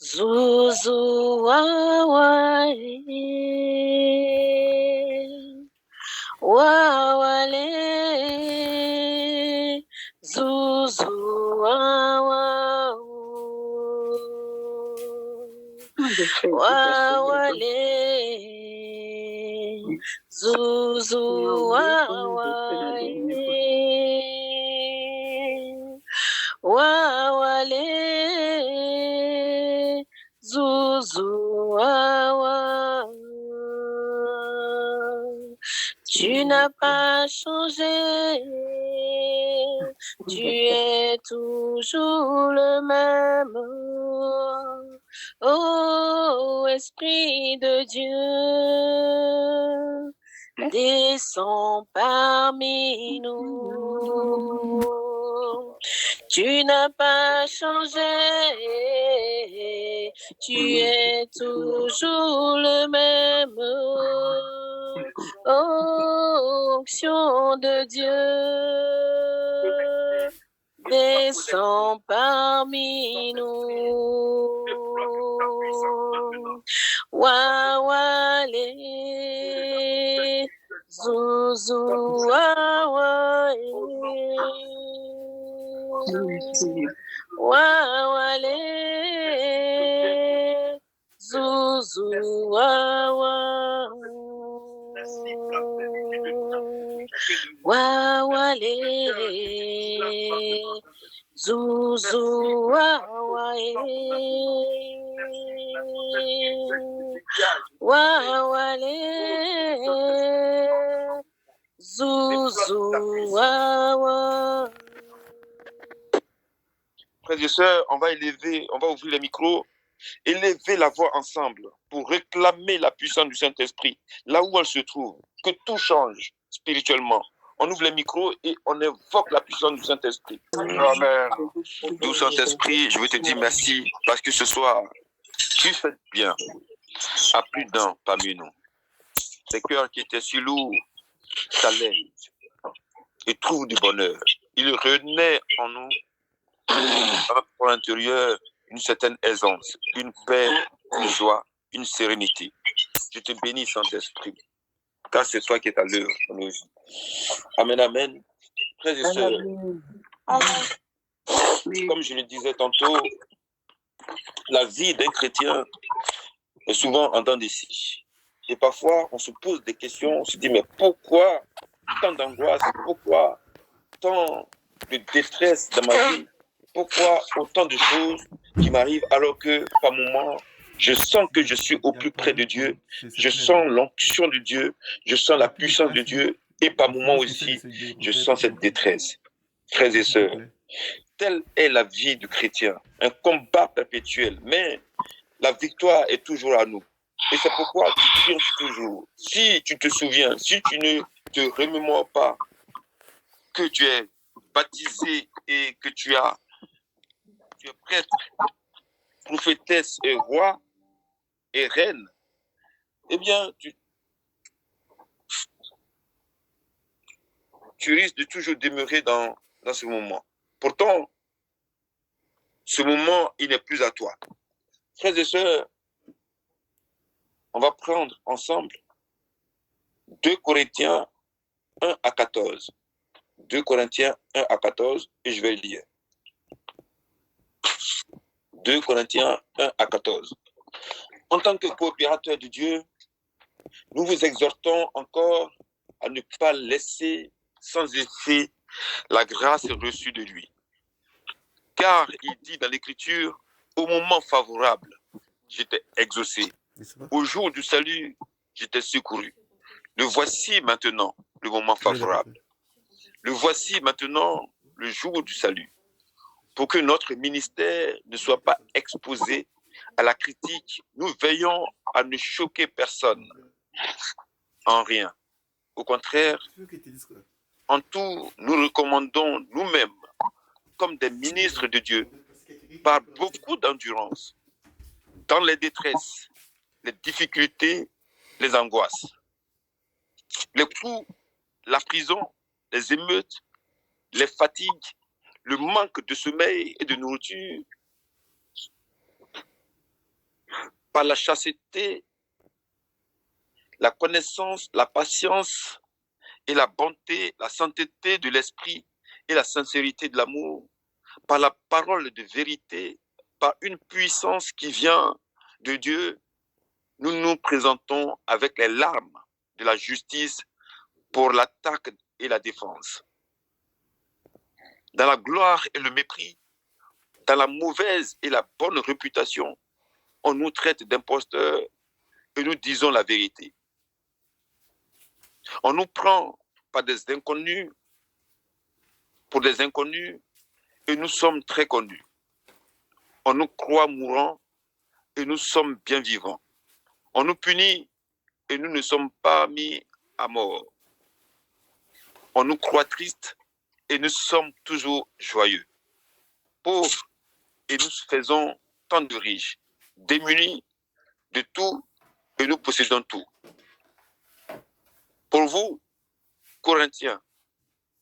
Zuzu wawale, wawale, zuzu wawale, wawale, zuzu wawale, wawale, zuzu wawa. Tu n'as pas changé, tu es toujours le même. Oh, Esprit de Dieu, descends parmi nous. Tu n'as pas changé, tu es toujours le même. Oh, onction de Dieu, descends parmi nous. Wawale, zuzu, wawale. Wawale, zuzu, wawa. Wawale, zuzu, wawae. Wawale, zuzu, wawa. Frères et sœurs, on va ouvrir les micros, élever la voix ensemble pour réclamer la puissance du Saint-Esprit, là où elle se trouve, que tout change spirituellement. On ouvre les micros et on évoque la puissance du Saint-Esprit. Amen. Doux Saint-Esprit, je veux te dire merci parce que ce soir, tu fais bien à plus d'un parmi nous. Les cœurs qui étaient si lourds s'allègent et trouvent du bonheur. Il renaît en nous, pour l'intérieur, une certaine aisance, une paix, une joie, une sérénité. Je te bénis, Saint-Esprit, car c'est toi qui es à l'heure dans nos vies. Amen, amen. Frères et sœurs, comme je le disais tantôt, la vie d'un chrétien est souvent en dents d'ici. Et parfois, on se pose des questions, on se dit, mais pourquoi tant d'angoisse, pourquoi tant de détresse dans ma vie, pourquoi autant de choses qui m'arrivent alors que par moments, je sens que je suis au plus près de Dieu, je sens l'onction de Dieu, je sens la puissance de Dieu et par moments aussi, je sens cette détresse. Frères et sœurs, telle est la vie du chrétien, un combat perpétuel, mais la victoire est toujours à nous. Et c'est pourquoi tu triomphes toujours. Si tu te souviens, si tu ne te remémores pas que tu es baptisé et que tu es prêtre, prophétesse et roi et reine, eh bien, tu risques de toujours demeurer dans ce moment. Pourtant, ce moment, il n'est plus à toi. Frères et sœurs, on va prendre ensemble 2 Corinthiens 1 à 14. 2 Corinthiens 1 à 14, et je vais lire. 2 Corinthiens 1 à 14. En tant que coopérateur de Dieu, nous vous exhortons encore à ne pas laisser sans effet la grâce reçue de lui. Car il dit dans l'Écriture, au moment favorable, j'étais exaucé. Au jour du salut, j'étais secouru. Le voici maintenant le moment favorable. Le voici maintenant le jour du salut. Pour que notre ministère ne soit pas exposé à la critique, nous veillons à ne choquer personne en rien. Au contraire, en tout, nous recommandons nous-mêmes comme des ministres de Dieu par beaucoup d'endurance dans les détresses, les difficultés, les angoisses, les coups, la prison, les émeutes, les fatigues, le manque de sommeil et de nourriture, par la chasteté, la connaissance, la patience et la bonté, la sainteté de l'esprit et la sincérité de l'amour, par la parole de vérité, par une puissance qui vient de Dieu, nous nous présentons avec les larmes de la justice pour l'attaque et la défense. Dans la gloire et le mépris, dans la mauvaise et la bonne réputation, on nous traite d'imposteurs et nous disons la vérité. On nous prend par des inconnus, pour des inconnus, et nous sommes très connus. On nous croit mourants et nous sommes bien vivants. On nous punit et nous ne sommes pas mis à mort. On nous croit tristes et nous sommes toujours joyeux. Pauvres et nous faisons tant de riches, démunis de tout et nous possédons tout. Pour vous, Corinthiens,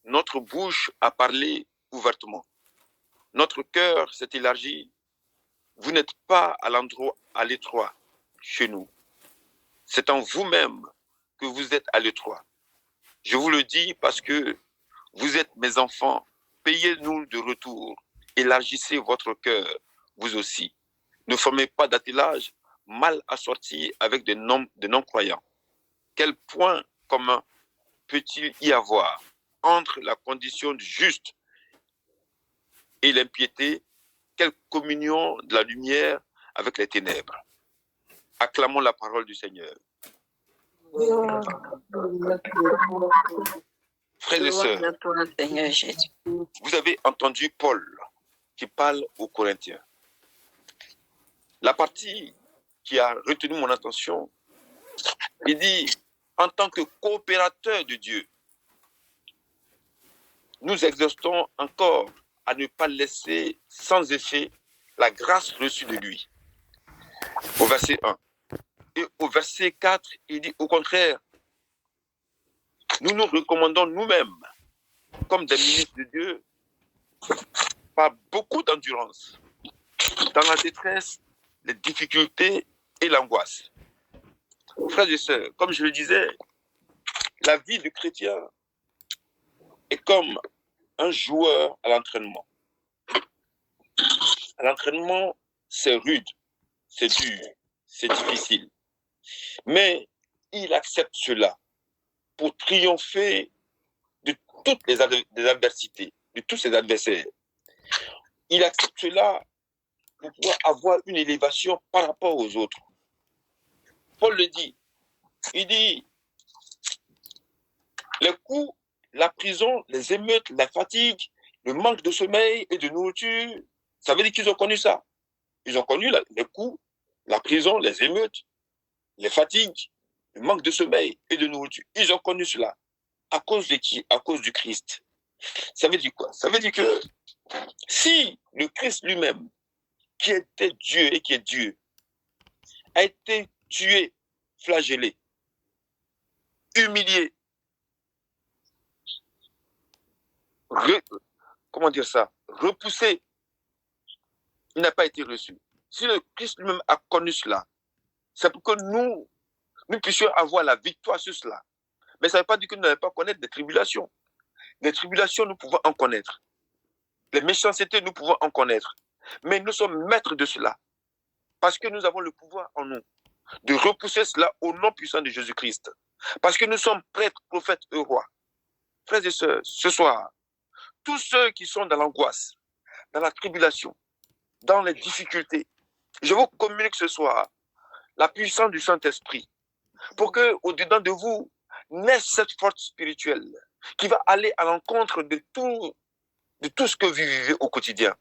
notre bouche a parlé ouvertement. Notre cœur s'est élargi. Vous n'êtes pas à l'étroit chez nous. C'est en vous-même que vous êtes à l'étroit. Je vous le dis parce que vous êtes mes enfants. Payez-nous de retour. Élargissez votre cœur, vous aussi. Ne formez pas d'attelage mal assorti avec des non-croyants. Quel point commun peut-il y avoir entre la condition du juste et l'impiété? Quelle communion de la lumière avec les ténèbres? Acclamons la parole du Seigneur. Frères et sœurs, vous avez entendu Paul qui parle aux Corinthiens. La partie qui a retenu mon attention, il dit, en tant que coopérateur de Dieu, nous exhortons encore à ne pas laisser sans effet la grâce reçue de lui. Au verset 1. Et au verset 4, il dit au contraire, nous nous recommandons nous-mêmes comme des ministres de Dieu par beaucoup d'endurance dans la détresse, les difficultés et l'angoisse. Frères et sœurs, comme je le disais, la vie du chrétien est comme un joueur à l'entraînement. À l'entraînement, c'est rude, c'est dur, c'est difficile. Mais il accepte cela pour triompher de toutes les adversités, de tous ses adversaires. Il accepte cela pour pouvoir avoir une élévation par rapport aux autres. Paul le dit. Il dit, les coups, la prison, les émeutes, la fatigue, le manque de sommeil et de nourriture, ça veut dire qu'ils ont connu ça. Ils ont connu les coups, la prison, les émeutes, les fatigues, le manque de sommeil et de nourriture. Ils ont connu cela. À cause de qui? À cause du Christ. Ça veut dire quoi? Ça veut dire que si le Christ lui-même, qui était Dieu et qui est Dieu, a été tué, flagellé, humilié, repoussé, il n'a pas été reçu. Si le Christ lui-même a connu cela, c'est pour que nous puissions avoir la victoire sur cela. Mais ça ne veut pas dire que nous n'allons pas connaître des tribulations. Les tribulations, nous pouvons en connaître. Les méchancetés, nous pouvons en connaître. Mais nous sommes maîtres de cela. Parce que nous avons le pouvoir en nous de repousser cela au nom puissant de Jésus-Christ. Parce que nous sommes prêtres, prophètes et rois. Frères et sœurs, ce soir, tous ceux qui sont dans l'angoisse, dans la tribulation, dans les difficultés, je vous communique ce soir la puissance du Saint-Esprit pour que, au-dedans de vous, naisse cette force spirituelle qui va aller à l'encontre de tout ce que vous vivez au quotidien.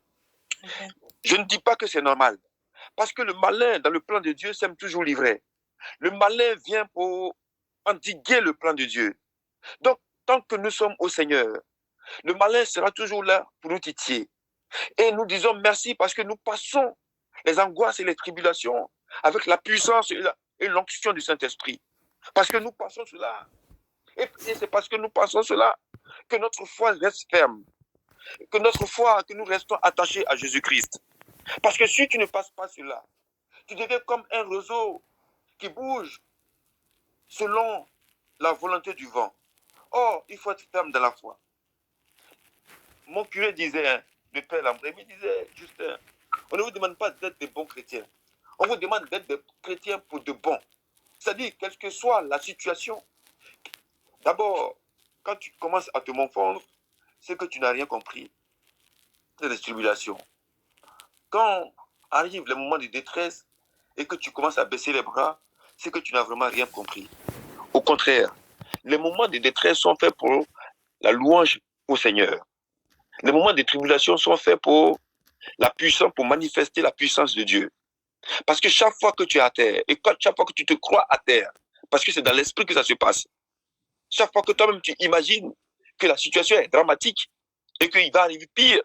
Je ne dis pas que c'est normal, parce que le malin, dans le plan de Dieu, s'aime toujours livrer. Le malin vient pour endiguer le plan de Dieu. Donc, tant que nous sommes au Seigneur, le malin sera toujours là pour nous titiller. Et nous disons merci parce que nous passons les angoisses et les tribulations avec la puissance et l'onction du Saint-Esprit. Parce que nous passons cela. Et c'est parce que nous passons cela que notre foi reste ferme. Que nous restons attachés à Jésus-Christ. Parce que si tu ne passes pas cela, Tu deviens comme un roseau qui bouge selon la volonté du vent. Or, il faut être ferme dans la foi. Mon curé disait, le père Lambré, il disait, Justin, on ne vous demande pas d'être des bons chrétiens. On vous demande d'être des chrétiens pour de bons. C'est-à-dire, quelle que soit la situation, d'abord, quand tu commences à te morfondre, c'est que tu n'as rien compris. C'est des tribulations. Quand arrive le moment de détresse et que tu commences à baisser les bras, c'est que tu n'as vraiment rien compris. Au contraire, les moments de détresse sont faits pour la louange au Seigneur. Les moments de tribulation sont faits pour la puissance, pour manifester la puissance de Dieu. Parce que chaque fois que tu es à terre, et chaque fois que tu te crois à terre, parce que c'est dans l'esprit que ça se passe, chaque fois que toi-même tu imagines que la situation est dramatique et qu'il va arriver pire,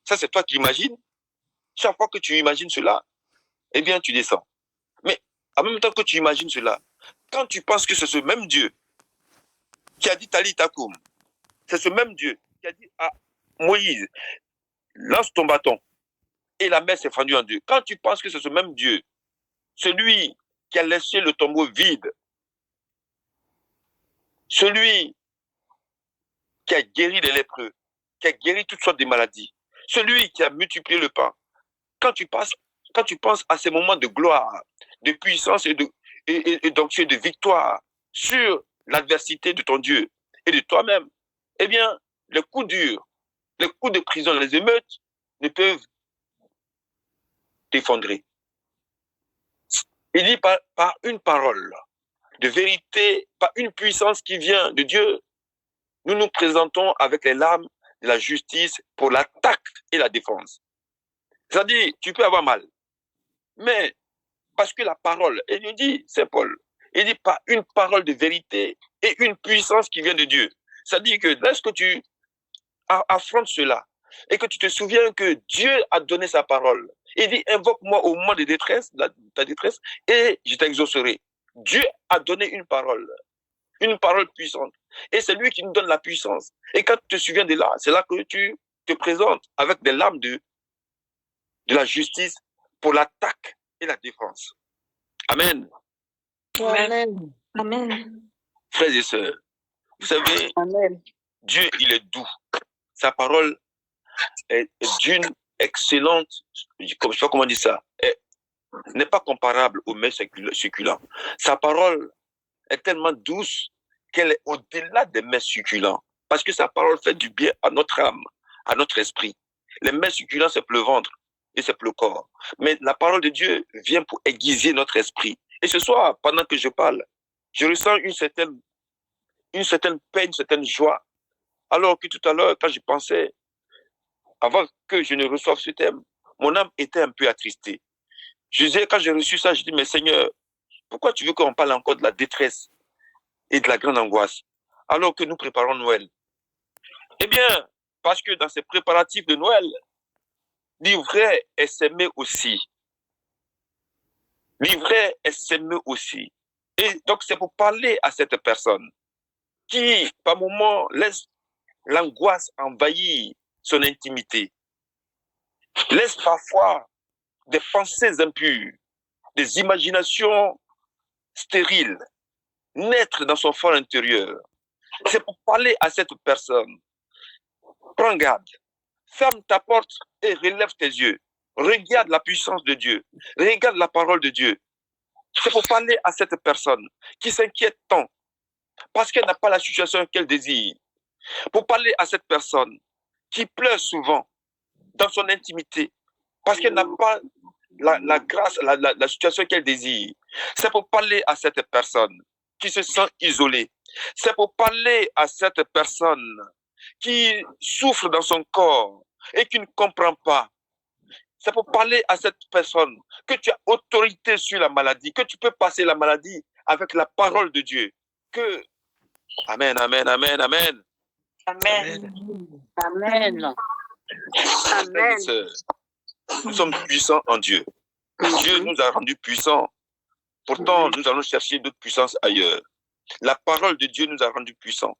ça c'est toi qui imagines. Chaque fois que tu imagines cela, eh bien tu descends. Mais en même temps que tu imagines cela, quand tu penses que c'est ce même Dieu qui a dit Talita Koum, c'est ce même Dieu qui a dit à Moïse, lance ton bâton, et la mer s'est fendue en deux. Quand tu penses que c'est ce même Dieu, celui qui a laissé le tombeau vide, celui qui a guéri les lépreux, qui a guéri toutes sortes de maladies, celui qui a multiplié le pain, quand tu penses à ces moments de gloire, de puissance et d'onction et de victoire sur l'adversité de ton Dieu et de toi-même, eh bien, les coups durs, les coups de prison, les émeutes ne peuvent t'effondrer. Il dit par une parole de vérité, par une puissance qui vient de Dieu, nous nous présentons avec les larmes de la justice pour l'attaque et la défense. C'est-à-dire, tu peux avoir mal, mais parce que la parole, et il dit, Saint Paul, il dit par une parole de vérité et une puissance qui vient de Dieu. C'est-à-dire que lorsque tu affrontes cela et que tu te souviens que Dieu a donné sa parole, il dit, invoque-moi au moment de détresse, ta détresse, et je t'exaucerai. Dieu a donné une parole puissante. Et c'est lui qui nous donne la puissance. Et quand tu te souviens de là, c'est là que tu te présentes avec des larmes de la justice pour l'attaque et la défense. Amen. Amen. Amen. Frères et sœurs, vous savez, Amen. Dieu, il est doux. Sa parole est d'une excellente, je ne sais pas comment dire ça, n'est pas comparable aux mets succulents. Sa parole est tellement douce qu'elle est au-delà des mets succulents. Parce que sa parole fait du bien à notre âme, à notre esprit. Les mets succulents, c'est le ventre et c'est le corps. Mais la parole de Dieu vient pour aiguiser notre esprit. Et ce soir, pendant que je parle, je ressens une certaine paix, une certaine joie. Alors que tout à l'heure, quand je pensais, avant que je ne reçoive ce thème, mon âme était un peu attristée. Je disais, quand j'ai reçu ça, je dis, mais Seigneur, pourquoi tu veux qu'on parle encore de la détresse et de la grande angoisse, alors que nous préparons Noël? Eh bien, parce que dans ces préparatifs de Noël, l'ivraie est s'aimer aussi. L'ivraie est s'aimer aussi. Et donc, c'est pour parler à cette personne qui, par moments, laisse l'angoisse envahir son intimité, laisse parfois des pensées impures, des imaginations stériles naître dans son fort intérieur. C'est pour parler à cette personne. Prends garde, ferme ta porte et relève tes yeux. Regarde la puissance de Dieu, regarde la parole de Dieu. C'est pour parler à cette personne qui s'inquiète tant parce qu'elle n'a pas la situation qu'elle désire. Pour parler à cette personne qui pleure souvent dans son intimité parce qu'elle n'a pas la grâce, la situation qu'elle désire. C'est pour parler à cette personne qui se sent isolée. C'est pour parler à cette personne qui souffre dans son corps et qui ne comprend pas. C'est pour parler à cette personne que tu as autorité sur la maladie, que tu peux passer la maladie avec la parole de Dieu. Que... Amen, amen, amen, amen. Amen. Amen. Amen. Nous sommes puissants en Dieu. Dieu nous a rendus puissants. Pourtant, nous allons chercher d'autres puissances ailleurs. La parole de Dieu nous a rendus puissants.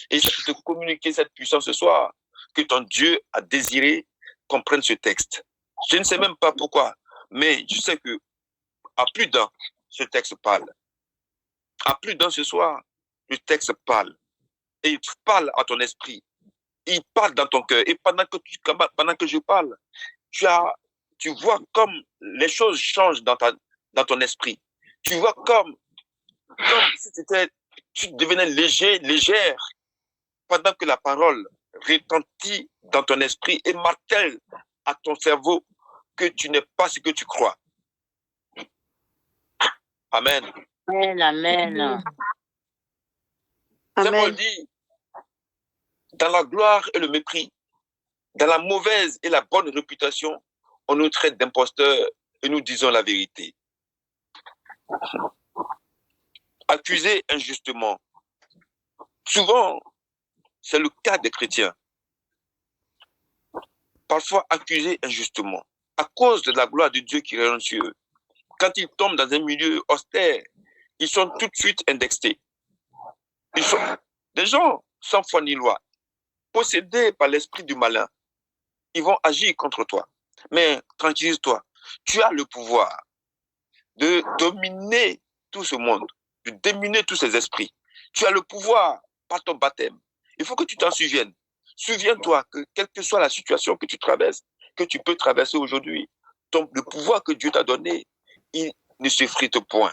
Et je peux te communiquer cette puissance ce soir, que ton Dieu a désiré qu'on prenne ce texte. Je ne sais même pas pourquoi, mais je sais que À plus d'un, ce texte parle. À plus d'un ce soir, le texte parle. Et il parle à ton esprit. Il parle dans ton cœur. Et pendant que je parle, tu vois comme les choses changent dans ton esprit. Tu vois comme si tu devenais légère, pendant que la parole retentit dans ton esprit et martèle à ton cerveau que tu n'es pas ce que tu crois. Amen. Amen. Amen. Saint Paul dit, dans la gloire et le mépris, dans la mauvaise et la bonne réputation, on nous traite d'imposteurs et nous disons la vérité. Accusés injustement. Souvent, c'est le cas des chrétiens. Parfois accusés injustement, à cause de la gloire de Dieu qui rayonne sur eux. Quand ils tombent dans un milieu austère, ils sont tout de suite indexés. Ils sont des gens sans foi ni loi, possédés par l'esprit du malin. Ils vont agir contre toi. Mais tranquillise-toi, tu as le pouvoir de dominer tout ce monde, de dominer tous ces esprits. Tu as le pouvoir par ton baptême. Il faut que tu t'en souviennes. Souviens-toi que quelle que soit la situation que tu traverses, que tu peux traverser aujourd'hui, le pouvoir que Dieu t'a donné, il ne se frite point.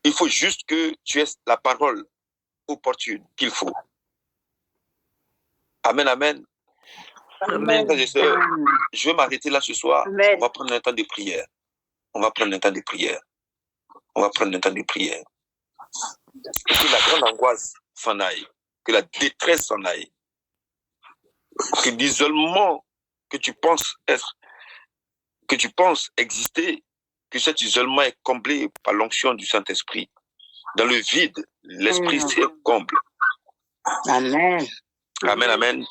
Il faut juste que tu aies la parole opportune qu'il faut. Amen, amen. Amen. Frères et sœurs, je vais m'arrêter là ce soir. Amen. On va prendre un temps de prière. On va prendre un temps de prière. On va prendre un temps de prière. Et que la grande angoisse s'en aille. Que la détresse s'en aille. Que l'isolement que tu penses exister, que cet isolement est comblé par l'onction du Saint-Esprit. Dans le vide, l'Esprit se comble. Amen. Amen, amen.